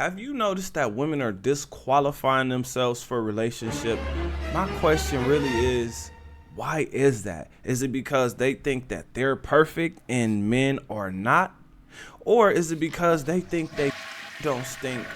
Have you noticed that women are disqualifying themselves for a relationship? My question really is, why is that? Is it because they think that they're perfect and men are not? Or is it because they think they don't stink?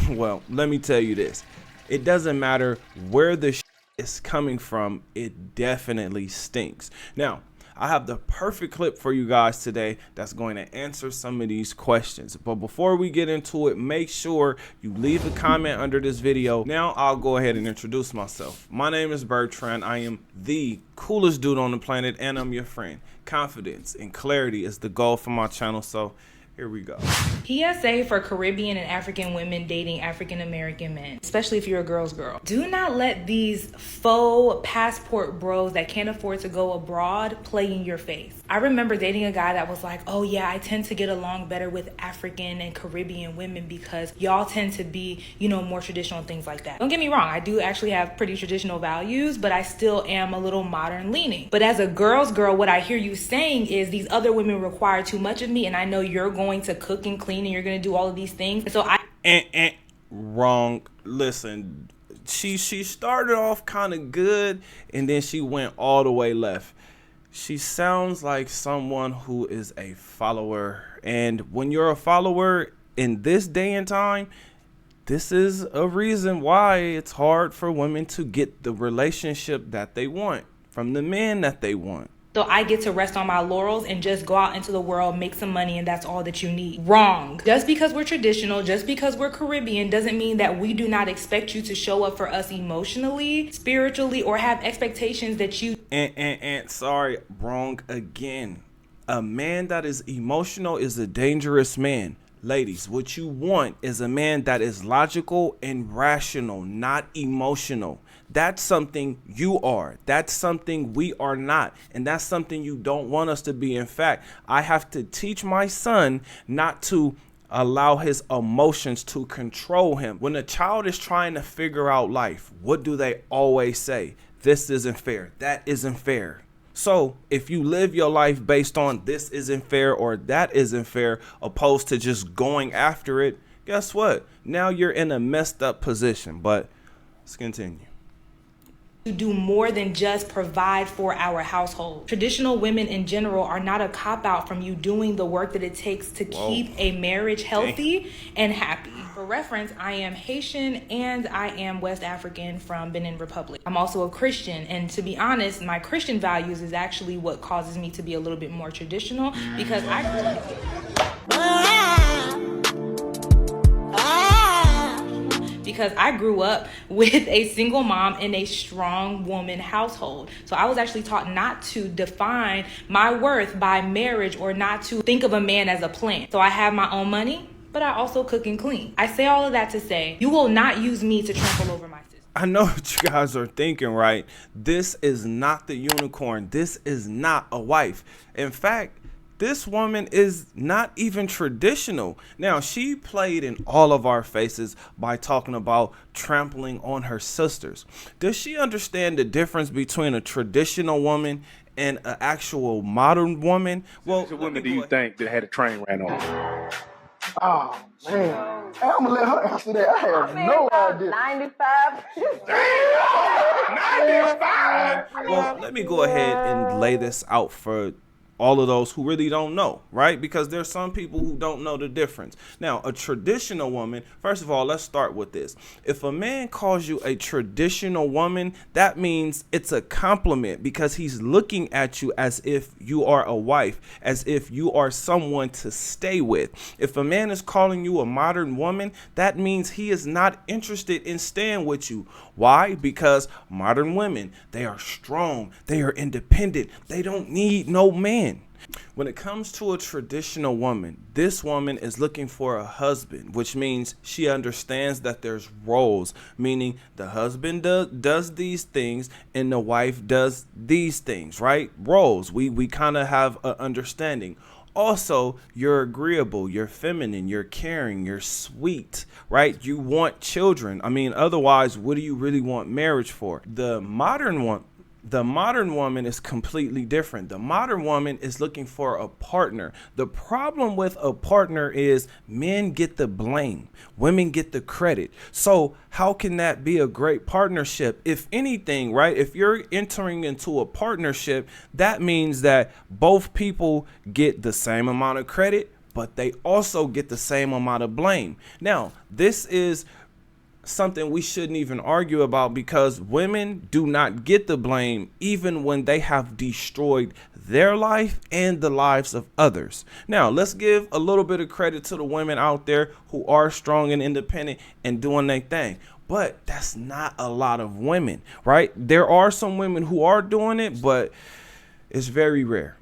Well, let me tell you this. It doesn't matter where the is coming from, it definitely stinks. Now, I have the perfect clip for you guys today that's going to answer some of these questions. But before we get into it, make sure you leave a comment under this video. Now I'll go ahead and introduce myself. My name is Bertrand. I am the coolest dude on the planet, and I'm your friend. Confidence and clarity is the goal for my channel, so here we go. PSA for Caribbean and African women dating African American men, especially if you're a girl's girl. Do not let these faux passport bros that can't afford to go abroad play in your face. I remember dating a guy that was like, oh yeah, I tend to get along better with African and Caribbean women because y'all tend to be, more traditional and things like that. Don't get me wrong, I do actually have pretty traditional values, but I still am a little modern leaning. But as a girl's girl, what I hear you saying is these other women require too much of me, and I know you're going to cook and clean and you're going to do all of these things. And so wrong. Listen, she started off kind of good and then she went all the way left. She sounds like someone who is a follower, and when you're a follower in this day and time, this is a reason why it's hard for women to get the relationship that they want from the men that they want. So I get to rest on my laurels and just go out into the world, make some money, and that's all that you need. Wrong. Just because we're traditional, just because we're Caribbean, doesn't mean that we do not expect you to show up for us emotionally, spiritually, or have expectations that you... Sorry, wrong again. A man that is emotional is a dangerous man. Ladies, what you want is a man that is logical and rational, not emotional. That's something you are. That's something we are not. And that's something you don't want us to be. In fact, I have to teach my son not to allow his emotions to control him. When a child is trying to figure out life, what do they always say? This isn't fair. That isn't fair. So if you live your life based on this isn't fair or that isn't fair, opposed to just going after it, guess what? Now you're in a messed up position. But let's continue. Do more than just provide for our household. Traditional women in general are not a cop-out from you doing the work that it takes to keep a marriage healthy and happy. For reference, I am Haitian and I am West African from Benin Republic. I'm also a Christian, and to be honest, my Christian values is actually what causes me to be a little bit more traditional because I grew up with a single mom in a strong woman household. So I was actually taught not to define my worth by marriage or not to think of a man as a plant. So I have my own money, but I also cook and clean. I say all of that to say, you will not use me to trample over my sister. I know what you guys are thinking, right? This is not the unicorn. This is not a wife. In fact, this woman is not even traditional. Now, she played in all of our faces by talking about trampling on her sisters. Does she understand the difference between a traditional woman and an actual modern woman? Well, what woman do you think that had a train ran on her? Oh, man. I'm going to let her answer that. I have no idea. 95. Damn! 95! Well, let me go ahead and lay this out for all of those who really don't know, right? Because there's some people who don't know the difference. Now, a traditional woman, first of all, let's start with this. If a man calls you a traditional woman, that means it's a compliment because he's looking at you as if you are a wife, as if you are someone to stay with. If a man is calling you a modern woman, that means he is not interested in staying with you. Why? Because modern women, they are strong, they are independent, they don't need no man. When it comes to a traditional woman, this woman is looking for a husband, which means she understands that there's roles, meaning the husband does these things and the wife does these things, right? Roles. We kind of have an understanding. Also, you're agreeable, you're feminine, you're caring, you're sweet, right? You want children. I mean, otherwise, what do you really want marriage for? The modern one. The modern woman is completely different. The modern woman is looking for a partner. The problem with a partner is men get the blame, women get the credit. So how can that be a great partnership? If anything, right? If you're entering into a partnership, that means that both people get the same amount of credit, but they also get the same amount of blame. Now, this is something we shouldn't even argue about, because women do not get the blame even when they have destroyed their life and the lives of others. Now, let's give a little bit of credit to the women out there who are strong and independent and doing their thing. But that's not a lot of women, right? There are some women who are doing it, but it's very rare.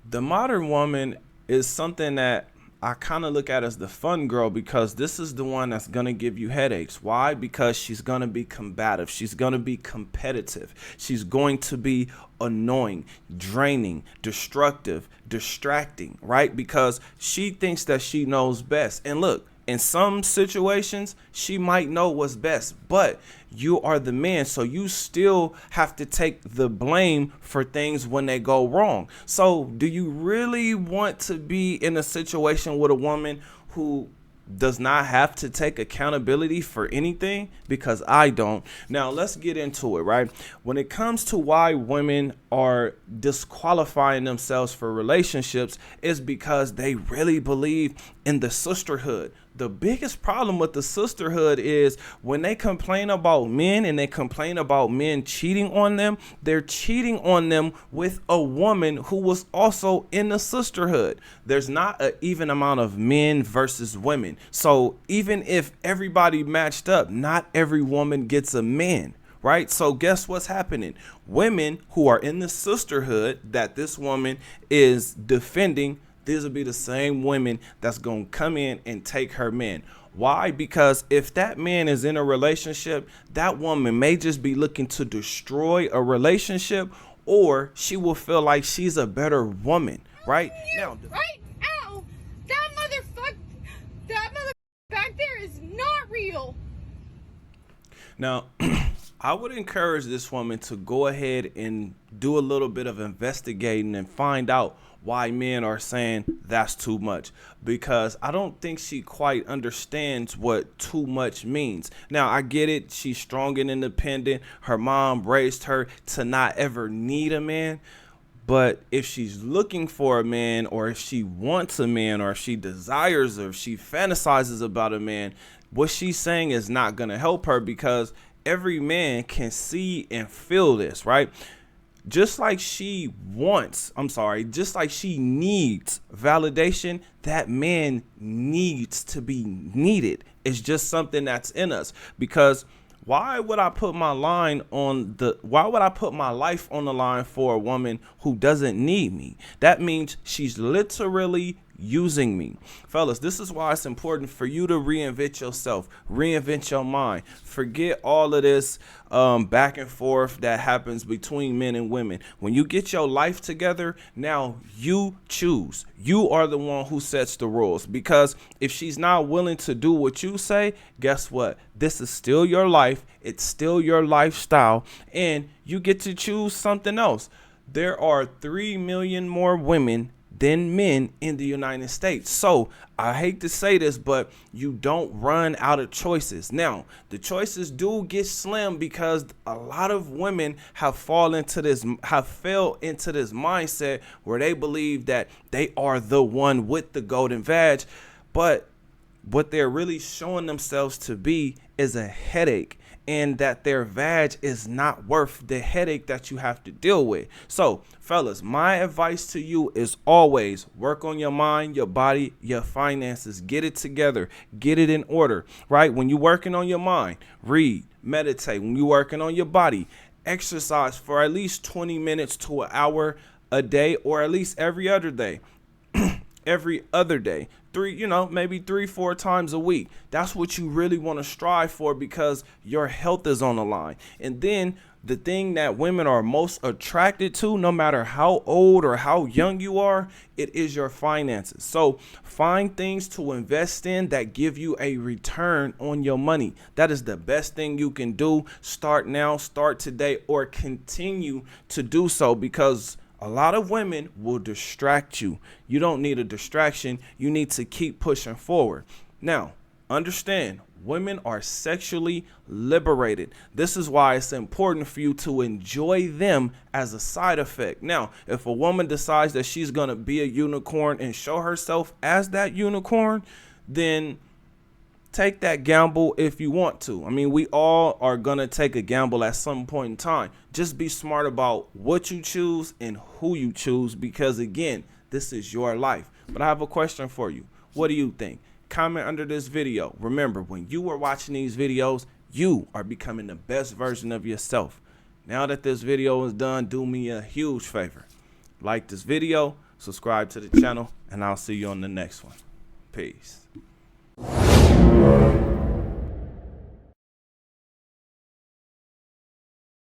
The modern woman is something that I kind of look at as the fun girl, because this is the one that's going to give you headaches. Why? Because she's going to be combative. She's going to be competitive. She's going to be annoying, draining, destructive, distracting, right? Because she thinks that she knows best. And look, in some situations, she might know what's best, but you are the man, so you still have to take the blame for things when they go wrong. So do you really want to be in a situation with a woman who does not have to take accountability for anything? Because I don't. Now let's get into it, right? When it comes to why women are disqualifying themselves for relationships, is because they really believe in the sisterhood. The biggest problem with the sisterhood is when they complain about men and they complain about men cheating on them, they're cheating on them with a woman who was also in the sisterhood. There's not an even amount of men versus women. So even if everybody matched up, not every woman gets a man. Right? So guess what's happening? Women who are in the sisterhood that this woman is defending, these will be the same women that's going to come in and take her man. Why? Because if that man is in a relationship, that woman may just be looking to destroy a relationship, or she will feel like she's a better woman. Right? Now, right? Ow! That mother back there is not real. Now, I would encourage this woman to go ahead and do a little bit of investigating and find out why men are saying that's too much, because I don't think she quite understands what too much means. Now, I get it. She's strong and independent. Her mom raised her to not ever need a man. But if she's looking for a man, or if she wants a man, or if she desires, or if she fantasizes about a man, what she's saying is not going to help her, because every man can see and feel this, right? Just like she just like she needs validation, that man needs to be needed. It's just something that's in us. Because why would I put my life on the line for a woman who doesn't need me? That means she's literally using me. Fellas, this is why it's important for you to reinvent yourself, reinvent your mind. Forget all of this back and forth that happens between men and women. When you get your life together, now you choose. You are the one who sets the rules, because if she's not willing to do what you say, guess what? This is still your life. It's still your lifestyle, and you get to choose something else. There are 3 million more women than men in the United States. So I hate to say this, but you don't run out of choices. Now, the choices do get slim, because a lot of women have fell into this mindset where they believe that they are the one with the golden vag, but what they're really showing themselves to be is a headache, and that their vag is not worth the headache that you have to deal with. So, fellas, my advice to you is always work on your mind, your body, your finances. Get it together. Get it in order, right? When you're working on your mind, read, meditate. When you're working on your body, exercise for at least 20 minutes to an hour a day, or at least every other day. every other day, maybe 3-4 times a week. That's what you really want to strive for, because your health is on the line. And then the thing that women are most attracted to, no matter how old or how young you are, it is your finances. So find things to invest in that give you a return on your money. That is the best thing you can do. Start now, start today, or continue to do so, because a lot of women will distract you. You don't need a distraction. You need to keep pushing forward. Now, understand, women are sexually liberated. This is why it's important for you to enjoy them as a side effect. Now, if a woman decides that she's going to be a unicorn and show herself as that unicorn, then take that gamble if you want to. I mean, we all are going to take a gamble at some point in time. Just be smart about what you choose and who you choose, because again, this is your life. But I have a question for you. What do you think? Comment under this video. Remember, when you are watching these videos, you are becoming the best version of yourself. Now that this video is done, do me a huge favor. Like this video, subscribe to the channel, and I'll see you on the next one. Peace.